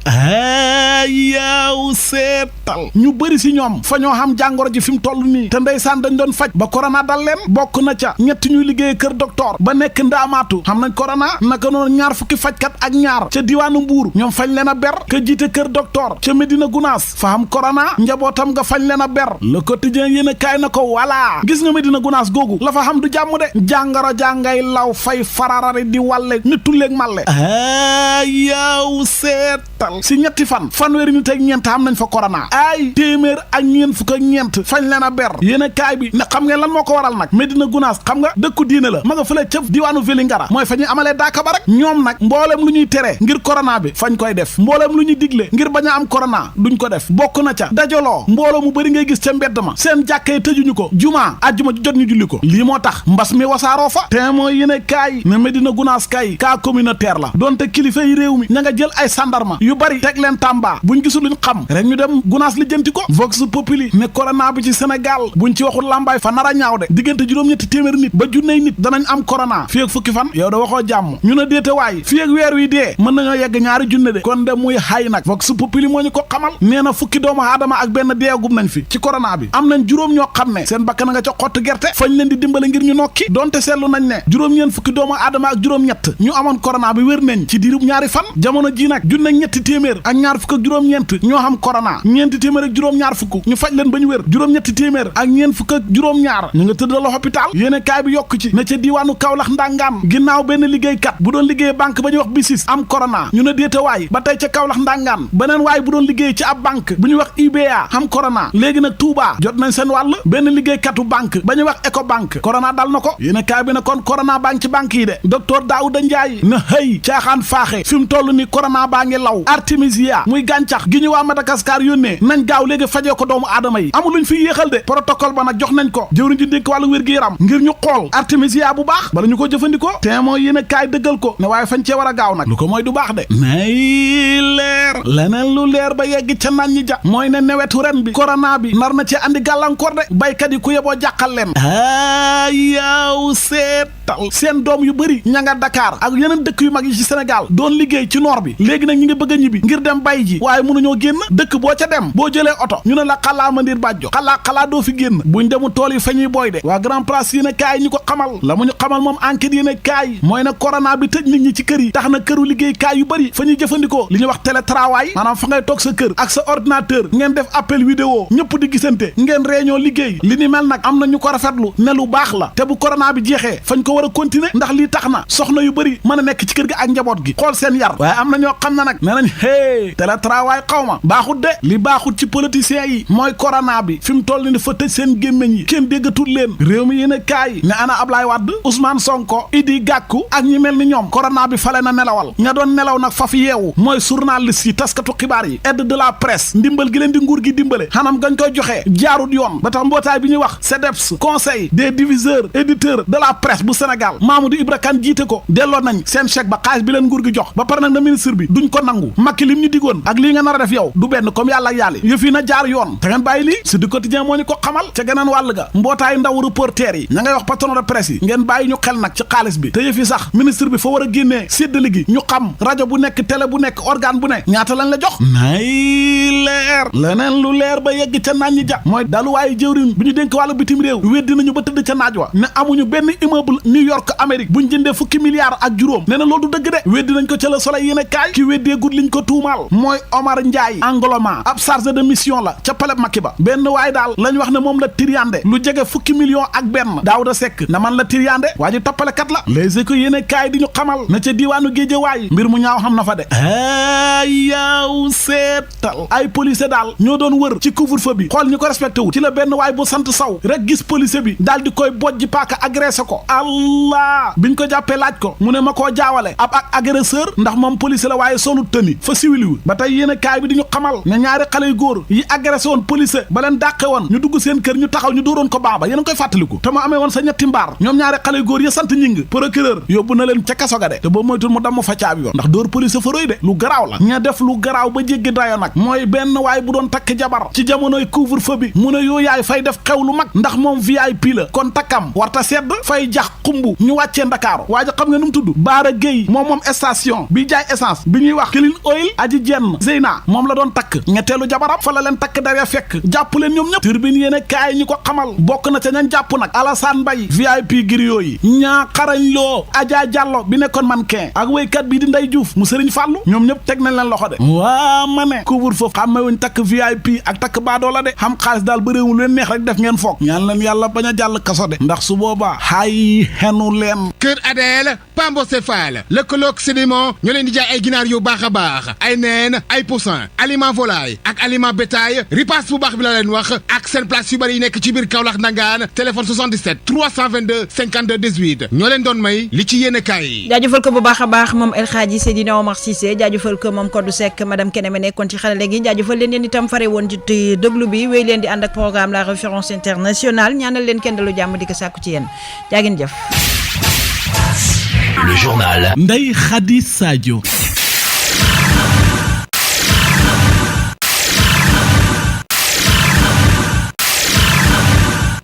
yaaw seetal ñu bëri si ñoom fa ñoo xam jàngoro ji fi mu toll nii te ndeysaan dañ doon faj ba corona dal leen bokk na ca ñett ñuy liggéey kër docteur ba nekk ndaamaatu xam nañ corona naka noonu ñaar fukki fajkat ak ñaar ca diwaanu Mbuur ñoom fañ leen a ber ka jiite kër docteur ca Medina Gunaas fa xam corona njabootam nga fañ leen a ber Le Quotidien yéen a kaay na ko voilà gis nga Medina Gunaas googu la fa xam du jàmm de jàngoro jàngay law fay fararari di wàlle ni tulleeg màlle yaaw seetal si ñetti fanweeri nit ak ñeent am nañ fa corona ay téeméer ak ñeent fukk ak ñeent fañ leen a ber yéen a kaay bi ne xam ngeen lan moo ko waral nag Medina Gunaas xam nga dëkku diine la ma nga fële cëf diwaanu Vélingara mooy fa ñuy amalee daaka ba rek ñoom nag mbooleem lu ñuy tere ngir corona bi fañ koy def mbooleem lu ñuy digle ngir bañ a am corona duñ ko def bokk na ca dajaloo mbooloo mu bëri ngay gis ca mbedd ma seen jàkkee tëjuñu ko jumaa àjjuma ju jot ñu julli ko lii moo tax mbas mi wasaaroo fa te mooy yéene kaay ne Medina Gunaas kay cas communautaire la donte kilifa yi réew mi ña nga jël ay sandarma yu bari teg leen Tamba buñ gisul luñ xam rek ñu dem Gunaas ordonnance lijjanti ko vox populi ne corona bi ci Sénégal buñ ci waxul lambaay fa nar a ñaaw de diggante juróom-ñetti téeméeri nit ba junney nit danañ am corona fii ak fukki fan yow da waxoo jàmm ñu ne déete waay fii ak weer wi dee mën nañoo yegg ñaari junne de kon de muy xay nag vox populi moo ñu ko xamal nee na fukki doomu aadama ak benn deegum nañ fi ci corona bi am nañ juróom ñoo xam ne seen bakkan nga ca xottu gerte fañ leen di dimbale ngir ñu nokki donte seetlu nañ ne juróom-ñeen fukki doomu aadama ak juróom-ñett ñu amoon corona bi wér nañ ci diirub ñaari fan jamono ji nag junne ñetti téeméer ak ñaar fukk ak juróom-ñeent ñoo xam corona ñeenti téeméer ak juróom-ñaar fukk ñu faj leen ba ñu wér juróom-ñetti téeméer ak ñeent fukk ak juróom-ñaar ñu nga tëddal hôpital yéene kaay bi yokk ci ne ca diiwaanu Kaolack ndangaan ginnaaw benn liggéeykat bu doon liggéey banque ba ñuy wax BICIS am corona ñu ne déete waay ba tey ca Kaolack ndangaan beneen waay bu doon liggéey ci ab banque bu ñuy wax IBA am corona léegi nag Touba jot nañ seen wàll benn liggéeykatu banque ba ñuy wax Ecobank corona dal na ko yéene kaay bi ne kon corona baa ngi ci banque yi de docteur Daouda Ndiaye na hëy caaxaan faaxe fi mu toll ni corona baa ngi law artémisia muy gàncax gi ñu waa Madagascar yónnee nañ gaaw léegi fajee ko doomu aadama yi amul luñ fi yéexal de protocole ba nag jox nañ ko jëwriñ ji dénk wàllu wér-gi-yaram ngir ñu xool artémisia bu baax bala ñu ko jëfandikoo te moo yéene kaay dëggal ko ne waaye fañ cee war a gaaw nag lu ko mooy du baax de nay leer leneen lu leer ba yegg ca naan ñi ja mooy ne newetu ren bi corona bi nar na ci andi gàllankoor de baykat yi ku yeboo jàqal leen yaw seetal seen doom yu bëri ña nga Dakar ak yeneen dëkk yu mag yi ci Sénégal doon liggéey ci noor bi léegi nag ñi ngi bëgg a ñibbi ngir dem bay ji waaye mënuñoo génn dëkk boo ca dem boo jëlee oto ñu ne la xalaa mandir bàjjo xalaa doo fi génn buñ demu tool yi fa ñuy booy de waa grand place yéen a kaay ñu ko xamal la mu ñu xamal moom enquête yéen a kaay mooy na corona bi tëj nit ñi ci kër yi tax na këru liggéey kaay yu bëri fa ñuy jëfandikoo li ñuy wax télétravail maanaam fa ngay toog sa kër ak sa ordinateur ngeen def appel vidéo ñëpp di gisante ngeen réunion liggéey li ni mel nag am na ñu ko rafetlu ne lu baax la te bu corona bi jeexee fañ ko war a continuer ndax lii tax na soxna yu bëri mën a nekk ci kër gi ak njaboot gi xool seen yar waaye am na ñoo xam ne nag nee nañ hé télétravail xaw ma baaxut de li baaxut ci politiciens yi mooy corona bi fi mu toll ni fa tëj seen gémmiñ yi kenn déggatul leen réew mi yéen a kaay ne ana Ablaye Wade Ousmane Sonko Idi Gakou ak ñi mel ni ñoom corona bi fale na nelawal ña doon nelaw nag faf yeewu mooy journaliste yi taskatu xibaar yi aide de la presse ndimbal gi leen di nguur gi dimbale xanam gañ koy joxee jaarut yoon ba tax mbootaay bi ñuy wax CDEPS conseil des diviseurs éditeurs de la presse bu Sénégal Mamadou Ibra Kane jiite ko delloo nañ seen chèque ba xaalis bi leen nguur gi jox ba pare nag na ministre bi duñ ko nangu Macky lim ñu digoon ak lii nga nar a def yow du benn comme yàlla ak yàlla yëf yi na jaar yoon te ngeen bàyyi lii si du quotidien moo ñu ko xamal ca geneen wàll ga mbootaay ndaw reporter yi ña ngay wax patron de presse yi ngeen bàyyi ñu xel nag ci xaalis bi te yëf yi sax ministre bi fa war a génnee séddale gi ñu xam rajo bu nekk télé bu nekk organe bu ne ñaata lañ la jox nay leer leneen lu leer ba yegg ca naan ñi ja mooy daluwaayu jëwriñ bi ñu dénk wàllu bitim réew weddi nañu ba tëdd ca naaj wa ne amuñu benn immeuble New York Amérique buñ jëndee fukki milliards ak juróom nee na loolu du dëgg de weddi nañ ko ca la Soleil yéen a kaay ki weddee gud liñ ko tuumaal mooy Omar Ndiaye Angloma ab chargé de mission la ca palais Macky ba benn waay daal lañ wax ne moom la tiriyande lu jege fukki million ak benn Daouda Seck na man la tiriyande waa ji toppalekat la Les Échos yéen a kaay di ñu xamal na ca diiwaanu Géejawaay mbir mu ñaaw xam na fa de yaw seetal ay policier daal ñoo doon wër ci couvre-feu bi xool ñu ko respecté wut ci la benn waay bu sant saw rek gis policier bi daal di koy bojji paaka agressé ko allah biñ ko jàppee laaj ko mu ne ma koo jaawale ab ak agresseur ndax moom policier la waaye sonu tëni fa siwiliwu ba tey yéen a kaay bi di ñu xamal ne ñaari xale yu góor yi agressé woon policier ba leen dàqe woon ñu dugg seen kër ñu taxaw ñu dóoroon ko baaba yéen a koy fàttaliku te mu amee woon sa ñetti mbaar ñoom ñaari xale yu góor ya sant ñing procureur yóbbu na leen ca kaso ga de te boobu moytul mu damm fa caabi yoon ndax dóor policier fa rëy de lu garaaw la ña def lu garaaw ba jéggi dayo nag mooy benn waay bu doon takk jabar ci jamonoy couvre-feu bi mu ne yoo yaay fay def xew lu mag ndax moom VIP la kon takkam warta sedd fay jax xumbu ñu wàccee Ndakaaru waaye xam nga nu mu tudd Baara Gueye moom station bi jaay essence bi ñuy wax Clean Oil aji jenn Zeyna moom la doon takk ñetteelu jabaram fa la leen takk dara fekk jàpp leen ñoom ñëpp turbine yéen a kaay ñi ko xamal bokk na ca ñañ jàpp nag Alassane Mbaye VIP griot yi ñaa xarañ loo Adja Diallo bi nekkoon mannequin ak waykat bi di Ndey Diouf mu Sëriñ Fàllu ñoom ñëpp teg nañ leen loxo de waa ma ne couvre-feu xàmmewuñ takk VIP ak takk baadoo la de xam xaalis daal bëréewul leen neex rek def ngeen foog ñaan leen yàlla bañ a jàll kaso de ndax su boobaa xay xenu leen Kër Adel Pambocéphale lëkkaloog sédiment ñoo leen di jaay ay ginaar yu baax a baax ay neen ay poussin aliment volaille ak aliment bétail ripaas bu baax bi la leen wax ak seen place yu bëri yi nekk ci biir Kaolack Ndangaan téléphone 77 322 52 18 ñoo leen doon may li ci yéene kaay jaajëfal ko bu baax a baax moom El Hadji Seydina Omar Cissé jaajëfal ko moom Kodou Seck madame Keneme nekkoon ci xarale gi jaajëfal leen yéen itam fare woon ci déglu bi wéy leen di ànd ak programme la référence internationale ñaanal leen kenn dalu jàmm di ko sàkku ci yéen jaagin jëf. Le journal Ndeye Khady Sadio